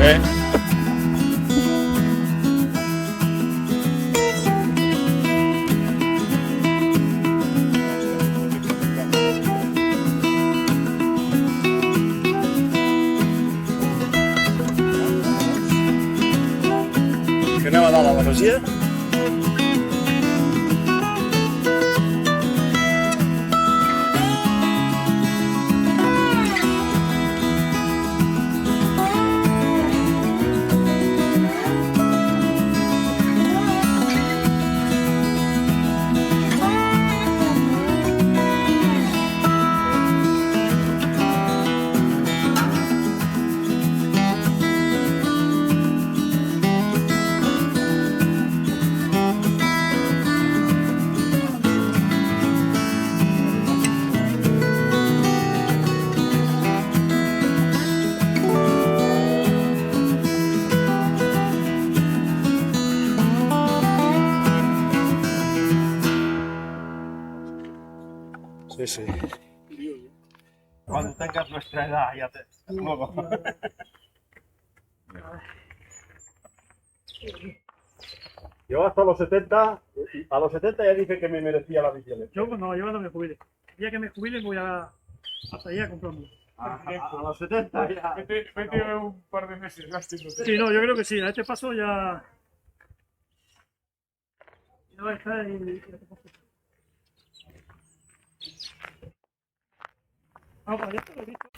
Que anem a dalt a la masia. Sí, sí. Cuando tengas nuestra edad, ya te... Luego. Yo hasta los 70, a los 70 ya dije que me merecía la bicicleta. Yo no, yo cuando me jubile. El día que me jubile voy a hasta allá a comprarme. A los 70 ya. Vete un par de meses gastándote. Sí, no, yo creo que sí. A este paso ya... Ya va a estar y... Ah, para esto lo he visto.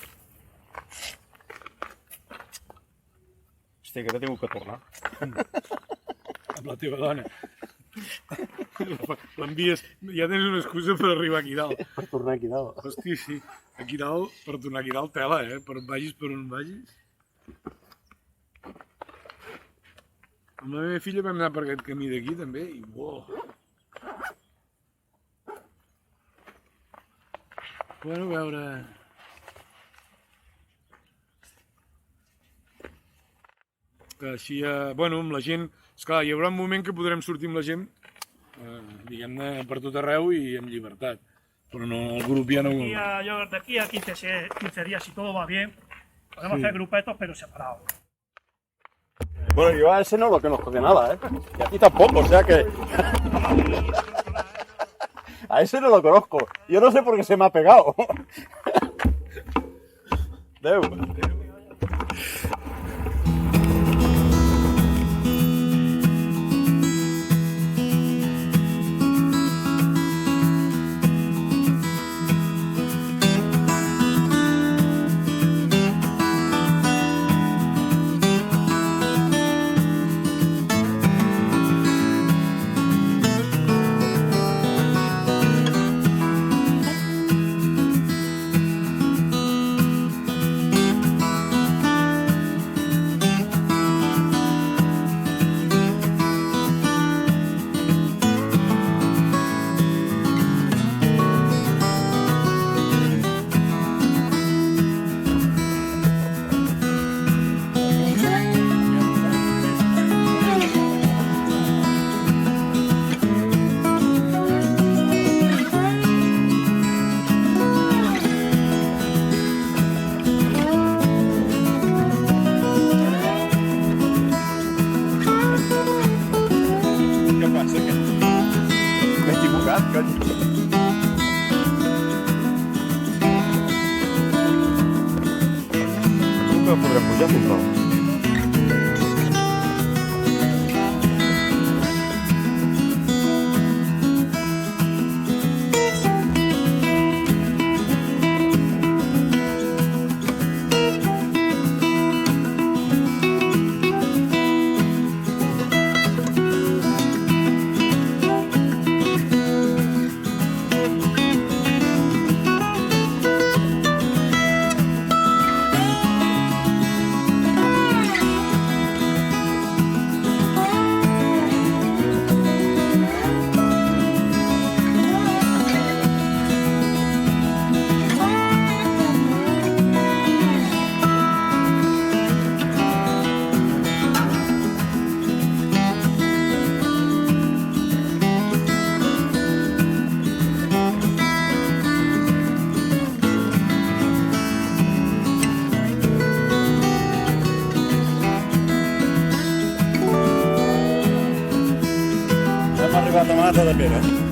Hòstia, que t'he tingut que tornar. Amb la teva dona. L'envies, ja tens una excusa per arribar aquí dalt. Per tornar aquí dalt. Hòstia, sí. Aquí dalt, per tornar aquí dalt, tela, Per on vagis, per on vagis. Amb la meva filla vam anar per aquest camí d'aquí, també, i uau. Bueno, a veure... Que així, bueno, amb la gent... Esclar, hi haurà un moment que podrem sortir amb la gent, diguem-ne, per tot arreu i amb llibertat. Però no, el grup ja no... De aquí a 15 días, si todo va bien, podemos hacer grupetos, pero separados. Bueno, yo a ese no lo conozco de nada, Y a ti tampoco, o sea que... A ese no lo conozco. Yo no sé por qué se me ha pegado. Deu. Podrem pujar fins dalt. Santa Marta de Pere.